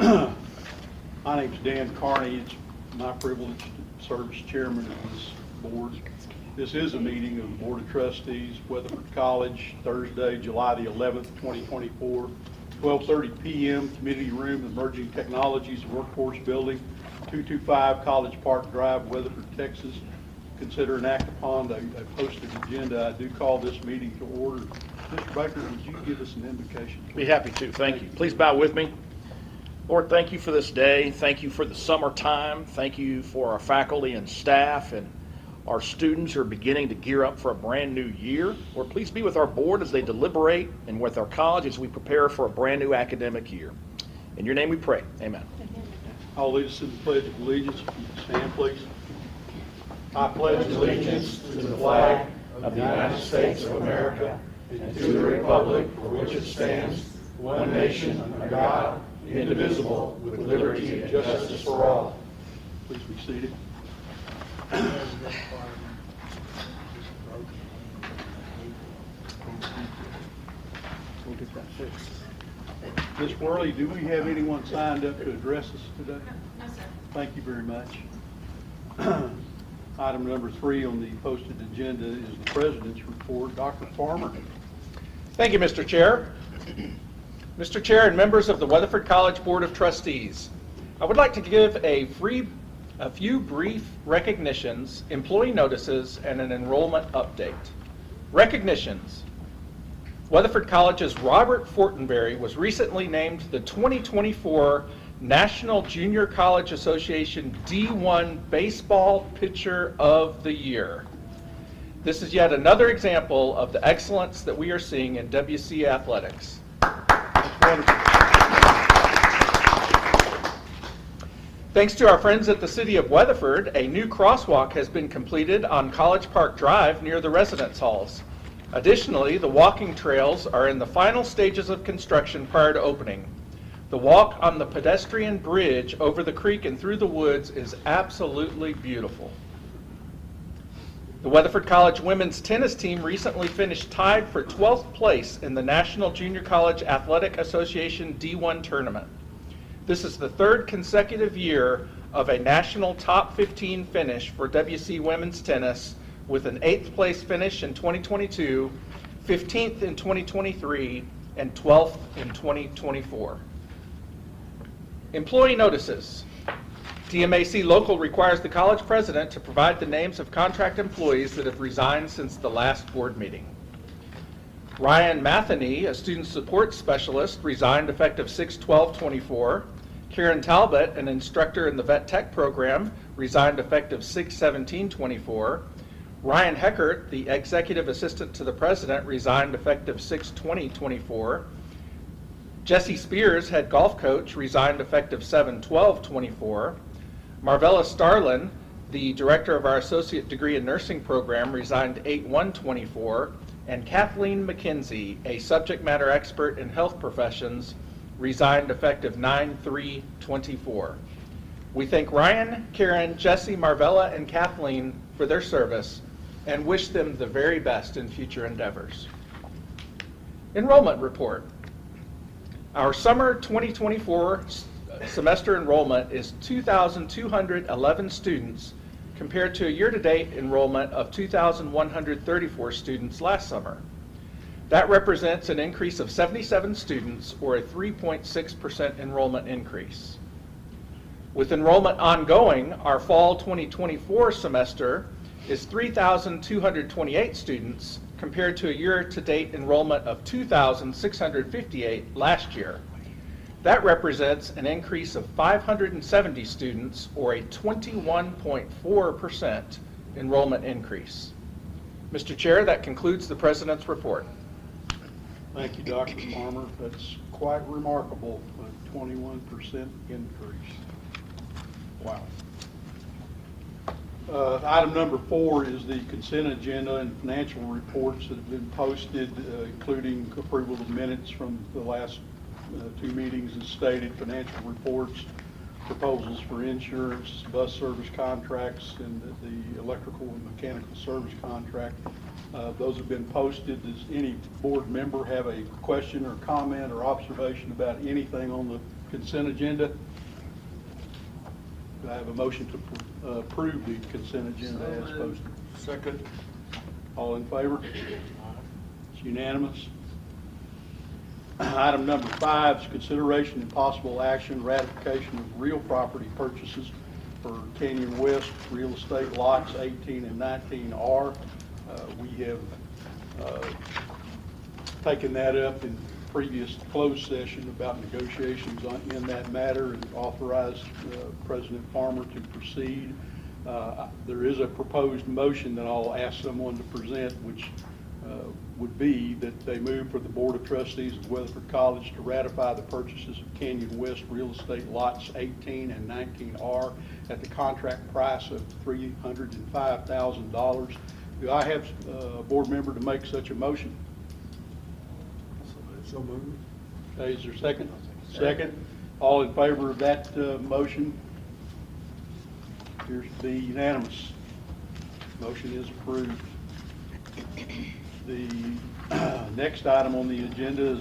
My name's Dan Carney. It's my privilege to serve as chairman of this board. This is a meeting of the Board of Trustees, Weatherford College, Thursday, July the 11th, 2024, 12:30 p.m., Community Room, Emerging Technologies Workforce Building, 225 College Park Drive, Weatherford, Texas. Consider and act upon a posted agenda. I do call this meeting to order. Mr. Baker, would you give us an invocation? Be happy to. Thank you. Please bow with me. Lord, thank you for this day. Thank you for the summertime. Thank you for our faculty and staff and our students who are beginning to gear up for a brand new year. Lord, please be with our board as they deliberate and with our college as we prepare for a brand new academic year. In your name we pray. Amen. I'll lead us in the Pledge of Allegiance. Stand, please. I pledge allegiance to the flag of the United States of America and to the republic for which it stands, one nation, under God, indivisible, with liberty and justice for all. Please be seated. We'll get that fixed. Ms. Worley, do we have anyone signed up to address us today? No, sir. Thank you very much. Item number 3 on the posted agenda is the President's report. Dr. Farmer. Thank you, Mr. Chair. Mr. Chair and members of the Weatherford College Board of Trustees, I would like to give a few brief recognitions, employee notices, and an enrollment update. Recognitions. Weatherford College's Robert Fortenberry was recently named the 2024 National Junior College Association D1 Baseball Pitcher of the Year. This is yet another example of the excellence that we are seeing in WC athletics. Thanks to our friends at the City of Weatherford, a new crosswalk has been completed on College Park Drive near the residence halls. Additionally, the walking trails are in the final stages of construction prior to opening. The walk on the pedestrian bridge over the creek and through the woods is absolutely beautiful. The Weatherford College women's tennis team recently finished tied for 12th place in the National Junior College Athletic Association D1 tournament. This is the third consecutive year of a national top 15 finish for WC women's tennis, with an 8th place finish in 2022, 15th in 2023, and 12th in 2024. Employee notices. DMAC Local requires the college president to provide the names of contract employees that have resigned since the last board meeting. Ryan Matheny, a student support specialist, resigned effective 6/12/24. Karen Talbot, an instructor in the Vet Tech program, resigned effective 6/17/24. Ryan Heckert, the executive assistant to the president, resigned effective 6/20/24. Jesse Spears, head golf coach, resigned effective 7/12/24. Marvella Starlin, the director of our associate degree in nursing program, resigned 8/1/24. And Kathleen McKenzie, a subject matter expert in health professions, resigned effective 9/3/24. We thank Ryan, Karen, Jesse, Marvella, and Kathleen for their service and wish them the very best in future endeavors. Enrollment report. Our summer 2024 semester enrollment is 2,211 students compared to a year-to-date enrollment of 2,134 students last summer. That represents an increase of 77 students, or a 3.6% enrollment increase. With enrollment ongoing, our fall 2024 semester is 3,228 students compared to a year-to-date enrollment of 2,658 last year. That represents an increase of 570 students, or a 21.4% enrollment increase. Mr. Chair, that concludes the President's report. Thank you, Dr. Farmer. That's quite remarkable, a 21% increase. Wow. Item number 4 is the consent agenda and financial reports that have been posted, including approval of minutes from the last 2 meetings as stated, financial reports, proposals for insurance, bus service contracts, and the electrical and mechanical service contract. Those have been posted. Does any board member have a question or comment or observation about anything on the consent agenda. Do I have a motion to approve the consent agenda as posted? Second. All in favor? It's unanimous. Item number 5 is consideration and possible action, ratification of real property purchases for Canyon West real estate lots 18 and 19R. We have taken that up in previous closed session about negotiations in that matter and authorized President Farmer to proceed. There is a proposed motion that I'll ask someone to present, which would be that they move for the Board of Trustees of Weatherford College to ratify the purchases of Canyon West real estate lots 18 and 19R at the contract price of $305,000. Do I have a board member to make such a motion? So moved. Okay, is there a second? Second. All in favor of that motion? Appears to be unanimous. Motion is approved. The next item on the agenda is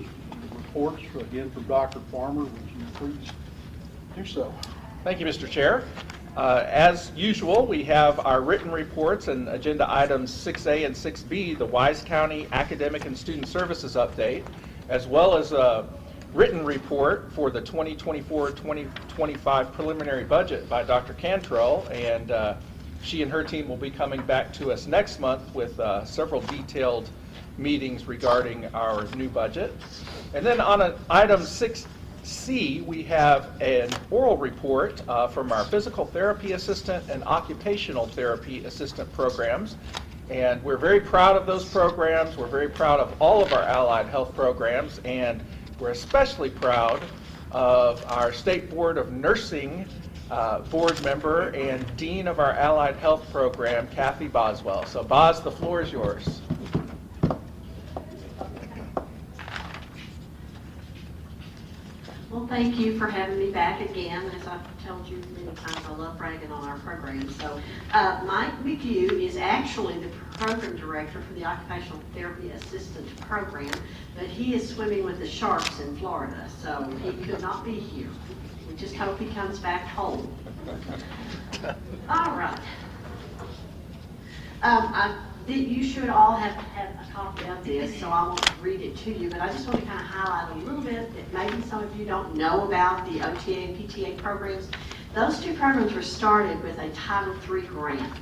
reports, again from Dr. Farmer. Would you please do so? Thank you, Mr. Chair. As usual, we have our written reports and agenda items 6A and 6B, the Wise County Academic and Student Services Update, as well as a written report for the 2024-2025 preliminary budget by Dr. Cantrell, and she and her team will be coming back to us next month with several detailed meetings regarding our new budget. And then on item 6C, we have an oral report from our physical therapy assistant and occupational therapy assistant programs. And we're very proud of those programs. We're very proud of all of our allied health programs, and we're especially proud of our State Board of Nursing board member and dean of our allied health program, Kathy Boswell. So Boz, the floor is yours. Well, thank you for having me back again. As I've told you many times, I love bragging on our program. So Mike McHugh is actually the program director for the Occupational Therapy Assistant program, but he is swimming with the sharks in Florida, so he could not be here. We just hope he comes back home. All right. You should all have a copy of this, so I won't read it to you, but I just want to kind of highlight a little bit that maybe some of you don't know about the OTA and PTA programs. Those two programs were started with a Title III grant.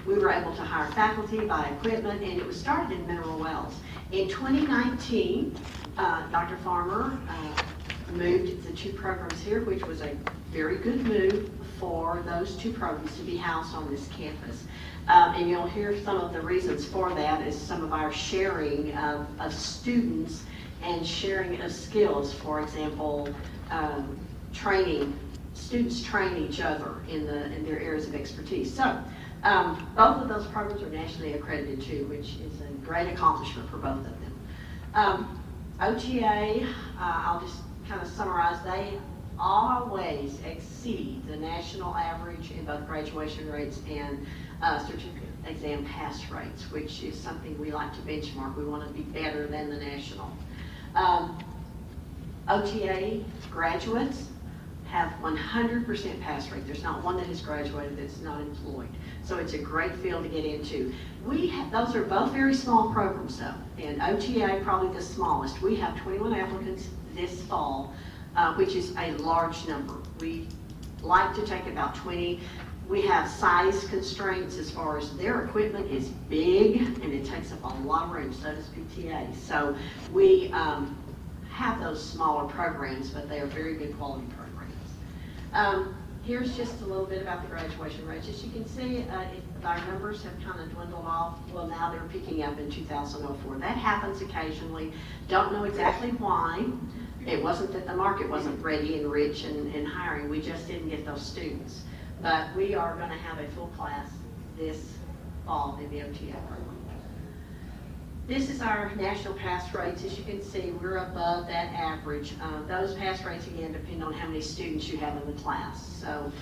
We were able to hire faculty, buy equipment, and it was started in Mineral Wells. In 2019, Dr. Farmer moved the two programs here, which was a very good move for those two programs to be housed on this campus. And you'll hear some of the reasons for that is some of our sharing of students and sharing of skills. For example, students train each other in their areas of expertise. So both of those programs are nationally accredited too, which is a great accomplishment for both of them. OTA, I'll just kind of summarize, they always exceed the national average in both graduation rates and certificate exam pass rates, which is something we like to benchmark. We want to be better than the national. OTA graduates have 100% pass rate. There's not one that has graduated that's not employed. So it's a great field to get into. Those are both very small programs though, and OTA probably the smallest. We have 21 applicants this fall, which is a large number. We like to take about 20. We have size constraints as far as their equipment is big and it takes up a lot of room, so does PTA. So we have those smaller programs, but they are very good quality programs. Here's just a little bit about the graduation rates. As you can see, our numbers have kind of dwindled off. Well, now they're picking up in 2004. That happens occasionally. Don't know exactly why. It wasn't that the market wasn't ready and rich and hiring. We just didn't get those students. But we are going to have a full class this fall in the OTA program. This is our national pass rates. As you can see, we're above that average. Those pass rates, again, depend on how many students you have in the class. So,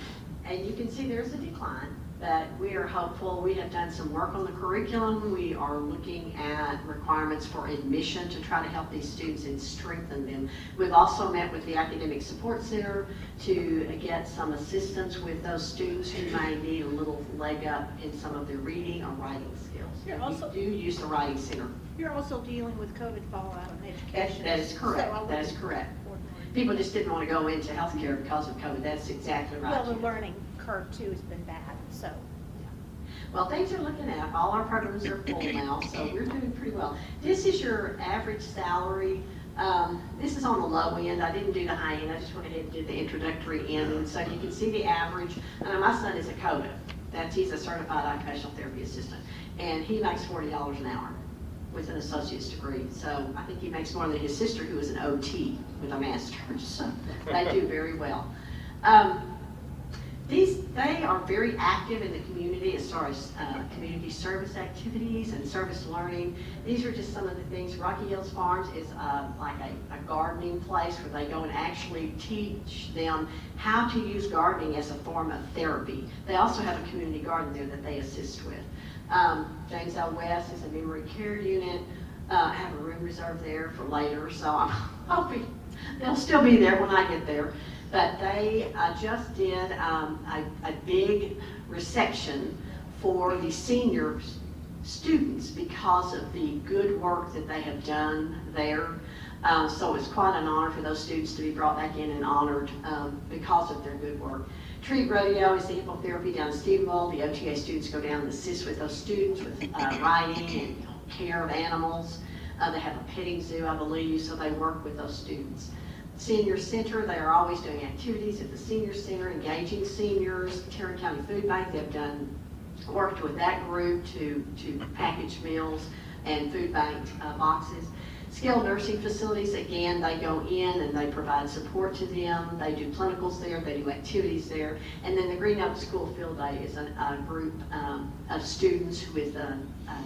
and you can see there's a decline, But we are hopeful. We have done some work on the curriculum. We are looking at requirements for admission to try to help these students and strengthen them. We've also met with the Academic Support Center to get some assistance with those students who may need a little leg up in some of their reading or writing skills. You're And also- we do use the Writing Center. You're also dealing with COVID fallout on education. That is correct. So I That is wouldn't- correct. People just didn't want to go into healthcare because of COVID. That's exactly right. Well, the learning curve too has been bad, so. Well, things are looking up. All our programs are full now, so we're doing pretty well. This is your average salary. This is on the low end. I didn't do the high end. I just went ahead and did the introductory end. And so you can see the average. My son is a CODA. He's a certified occupational therapy assistant. And he makes $40 an hour with an associate's degree. So I think he makes more than his sister, who is an OT with a master's. So they do very well. They are very active in the community as far as community service activities and service learning. These are just some of the things. Rocky Hills Farms is like a gardening place where they go and actually teach them how to use gardening as a form of therapy. They also have a community garden there that they assist with. James L. West is a memory care unit. I have a room reserved there for later, so I'm hoping they'll still be there when I get there. But they just did a big reception for the senior students because of the good work that they have done there. So it's quite an honor for those students to be brought back in and honored because of their good work. Treat Rodeo is the hippotherapy down in Stephenville. The OTA students go down and assist with those students with riding and care of animals. They have a petting zoo, I believe, so they work with those students. Senior Center, they are always doing activities at the Senior Center, engaging seniors. Tarrant County Food Bank, they've worked with that group to package meals and food bank boxes. Skilled nursing facilities, again, they go in and they provide support to them. They do clinicals there, they do activities there. And then the Green Oak School Field Day is a group of students with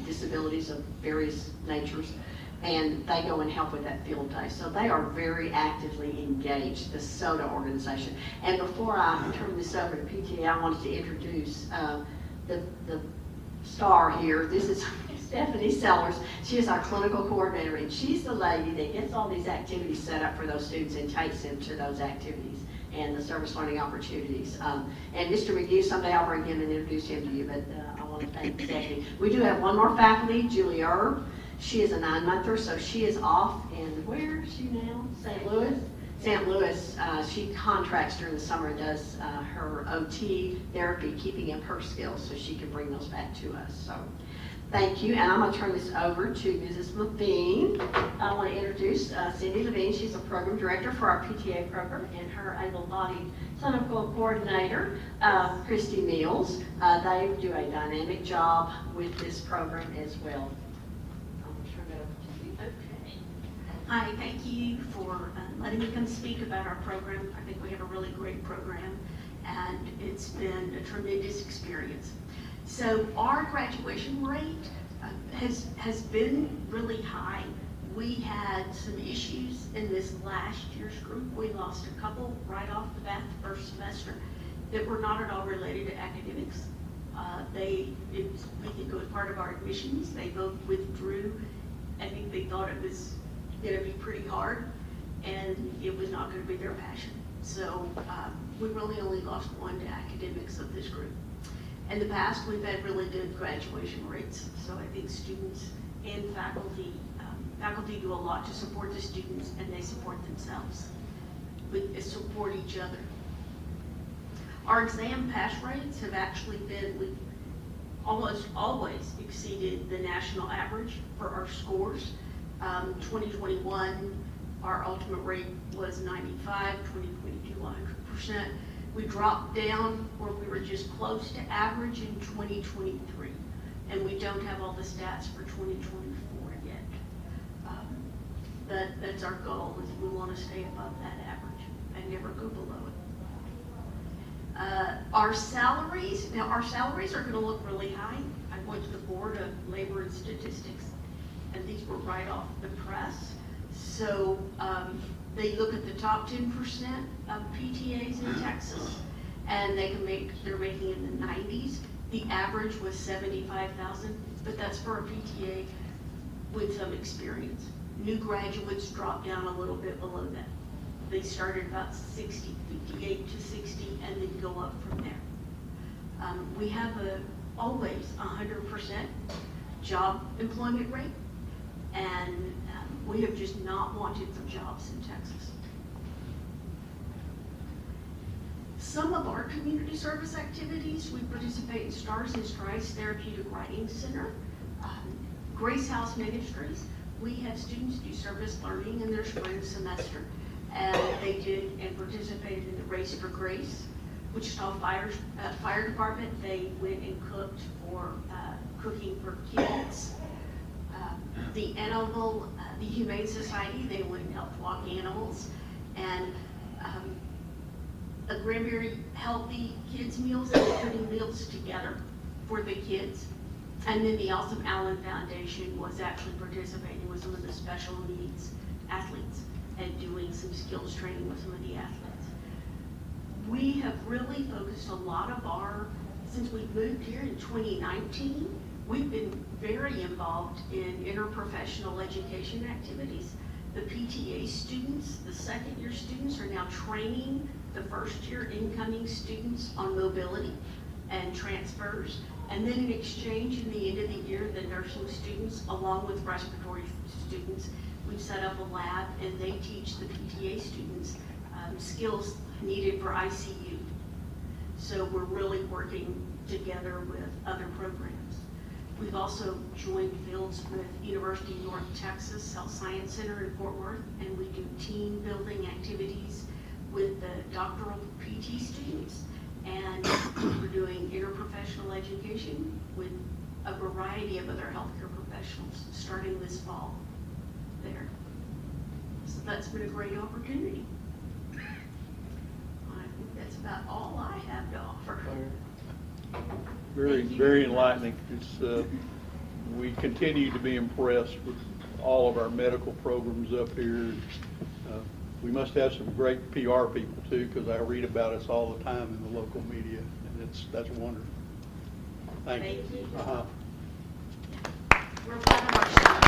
disabilities of various natures. And they go and help with that field day. So they are very actively engaged, the SOTA organization. And before I turn this over to PTA, I wanted to introduce the star here. This is Stephanie Sellers. She is our clinical coordinator, and she's the lady that gets all these activities set up for those students and takes them to those activities and the service learning opportunities. And Mr. McGee, someday I'll bring him and introduce him to you, but I want to thank Stephanie. We do have one more faculty, Julie Erb. She is a 9-monther, so she is off in, where is she now? St. Louis? St. Louis. She contracts during the summer and does her OT therapy, keeping up her skills so she can bring those back to us. So thank you, and I'm going to turn this over to Mrs. Levine. I want to introduce Cindy Levine. She's a program director for our PTA program, and her able-bodied clinical coordinator, Christy Mills. They do a dynamic job with this program as well. Hi, thank you for letting me come speak about our program. I think we have a really great program, and it's been a tremendous experience. So our graduation rate has been really high. We had some issues in this last year's group. We lost a couple right off the bat the first semester that were not at all related to academics. We think it was part of our admissions. They both withdrew. I think they thought it was going to be pretty hard, and it was not going to be their passion. So we really only lost one to academics of this group. In the past, we've had really good graduation rates. So I think students and faculty do a lot to support the students, and they support themselves. They support each other. Our exam pass rates have actually been, we've almost always exceeded the national average for our scores. 2021, our ultimate rate was 95, 2022, 100%. We dropped down where we were just close to average in 2023, and we don't have all the stats for 2024 yet. That's our goal, is we want to stay above that average and never go below it. Our salaries are going to look really high. I went to the Board of Labor and Statistics, and these were right off the press. So they look at the top 10% of PTAs in Texas, and they're making in the 90s. The average was 75,000, but that's for a PTA with some experience. New graduates drop down a little bit below that. They started about 60, 58 to 60, and then go up from there. We have always 100% job employment rate, and we have just not wanted for jobs in Texas. Some of our community service activities, we participate in Stars and Stripes Therapeutic Writing Center, Grace House Ministries. We have students do service learning in their spring semester, and they did and participated in the Race for Grace. Wichita Fire Department, they went and cooked for cooking for kids. The Humane Society, they went and helped walk animals, and a Granbury Healthy Kids Meals, they were putting meals together for the kids. And then the Awesome Allen Foundation was actually participating with some of the special needs athletes and doing some skills training with some of the athletes. We have really focused a lot of since we moved here in 2019, we've been very involved in interprofessional education activities. The PTA students, the second year students are now training the first year incoming students on mobility and transfers. And then in exchange in the end of the year, the nursing students, along with respiratory students, we've set up a lab and they teach the PTA students skills needed for ICU. So we're really working together with other programs. We've also joined fields with University of North Texas Health Science Center in Fort Worth, and we do team building activities with the doctoral PT students. And we're doing interprofessional education with a variety of other healthcare professionals starting this fall there. So that's been a great opportunity. I think that's about all I have to offer. Very, very enlightening. It's, we continue to be impressed with all of our medical programs up here. We must have some great PR people too, because I read about us all the time in the local media, and that's wonderful. Thank you. Thank you. Uh-huh. We're proud of ourselves.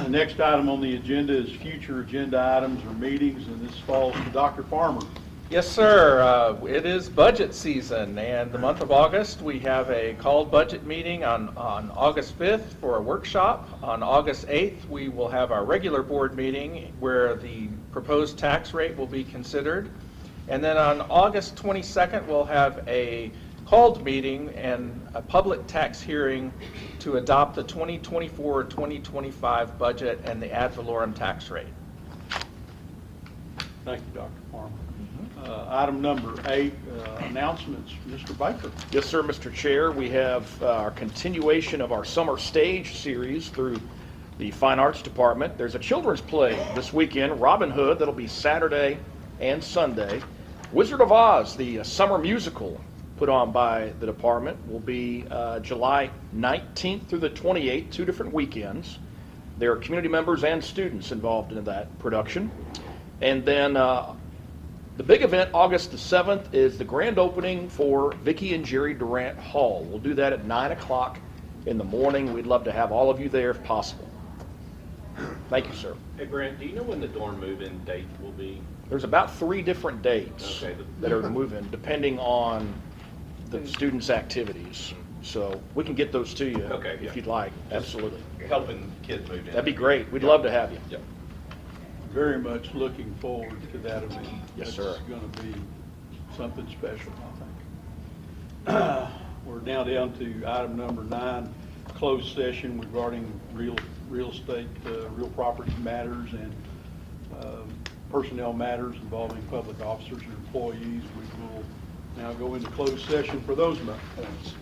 Next item on the agenda is future agenda items or meetings, and this falls to Dr. Farmer. Yes, sir. It is budget season, and the month of August, we have a called budget meeting on August 5th for a workshop. On August 8th, we will have our regular board meeting where the proposed tax rate will be considered. And then on August 22nd, we'll have a called meeting and a public tax hearing to adopt the 2024-2025 budget and the ad valorem tax rate. Thank you, Dr. Farmer. Item number 8, announcements. Mr. Baker. Yes, sir, Mr. Chair. We have our continuation of our summer stage series through the Fine Arts Department. There's a children's play this weekend, Robin Hood, that'll be Saturday and Sunday. Wizard of Oz, the summer musical put on by the department, will be July 19th through the 28th, 2 different weekends. There are community members and students involved in that production. And then the big event, August the 7th, is the grand opening for Vicki and Jerry Durant Hall. We'll do that at 9 o'clock in the morning. We'd love to have all of you there if possible. Thank you, sir. Hey, Brent, do you know when the dorm move-in date will be? There's about 3 different dates that are moving, depending on the students' activities. So we can get those to you if you'd like. Absolutely. Helping kids move in. That'd be great. We'd love to have you. Yep. Very much looking forward to that event. Yes, sir. It's going to be something special, I think. We're now down to item number 9, closed session regarding real estate, real property matters and personnel matters involving public officers and employees. We will now go into closed session for those points.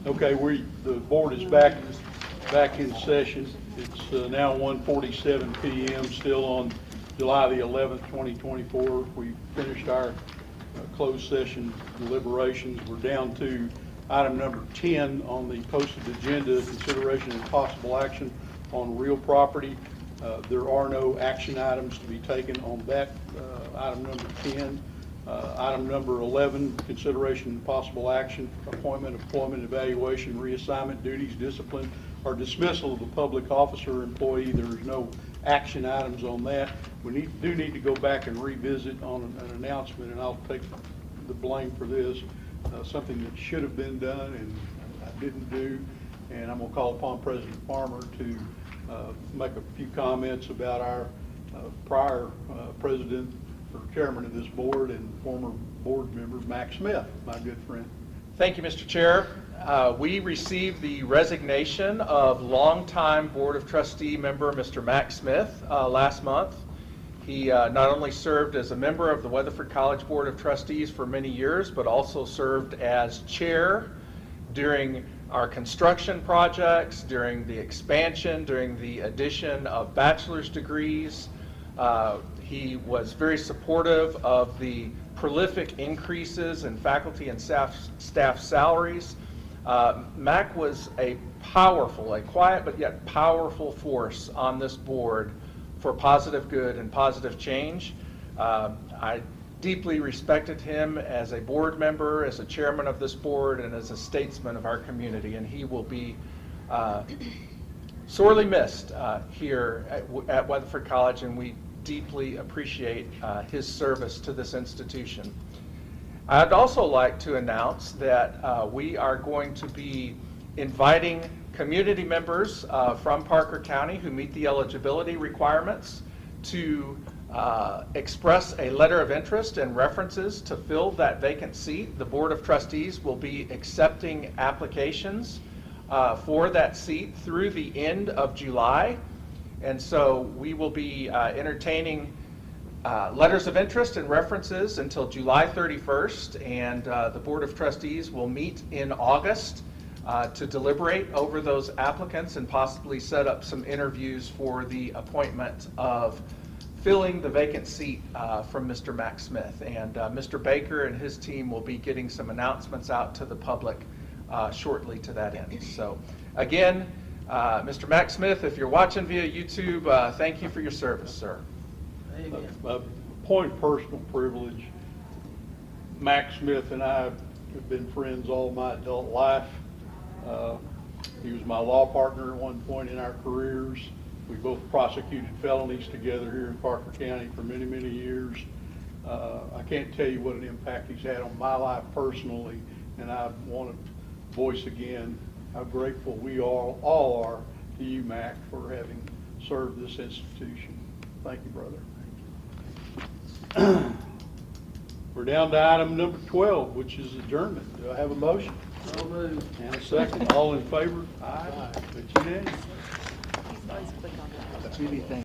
Okay, the board is back in session. It's now 1:47 PM, still on July the 11th, 2024. We finished our closed session deliberations. We're down to item number 10 on the posted agenda, consideration and possible action on real property. There are no action items to be taken on that item number 10. Item number 11, consideration and possible action, appointment, employment, evaluation, reassignment, duties, discipline, or dismissal of a public officer or employee. There's no action items on that. We do need to go back and revisit on an announcement, and I'll take the blame for this. Something that should have been done and I didn't do, and I'm going to call upon President Farmer to make a few comments about our prior president or chairman of this board and former board member, Mac Smith, my good friend. Thank you, Mr. Chair. We received the resignation of longtime Board of Trustee member Mr. Mac Smith last month. He not only served as a member of the Weatherford College Board of Trustees for many years, but also served as chair during our construction projects, during the expansion, during the addition of bachelor's degrees. He was very supportive of the prolific increases in faculty and staff salaries. Mac was a quiet but yet powerful force on this board for positive good and positive change. I deeply respected him as a board member, as a chairman of this board, and as a statesman of our community, and he will be sorely missed here at Weatherford College, and we deeply appreciate his service to this institution. I'd also like to announce that we are going to be inviting community members from Parker County who meet the eligibility requirements to express a letter of interest and references to fill that vacant seat. The Board of Trustees will be accepting applications for that seat through the end of July. And so we will be entertaining letters of interest and references until July 31st, and the Board of Trustees will meet in August to deliberate over those applicants and possibly set up some interviews for the appointment of filling the vacant seat from Mr. Mac Smith. And Mr. Baker and his team will be getting some announcements out to the public shortly to that end. So again, Mr. Mac Smith, if you're watching via YouTube, thank you for your service, sir. A point of personal privilege, Mac Smith and I have been friends all my adult life. He was my law partner at one point in our careers. We both prosecuted felonies together here in Parker County for many, many years. I can't tell you what an impact he's had on my life personally, and I want to voice again how grateful we all are to you, Mac, for having served this institution. Thank you, brother. We're down to item number 12, which is adjournment. Do I have a motion? So moved. And a second. All in favor? Aye. It's unanimous. Anything.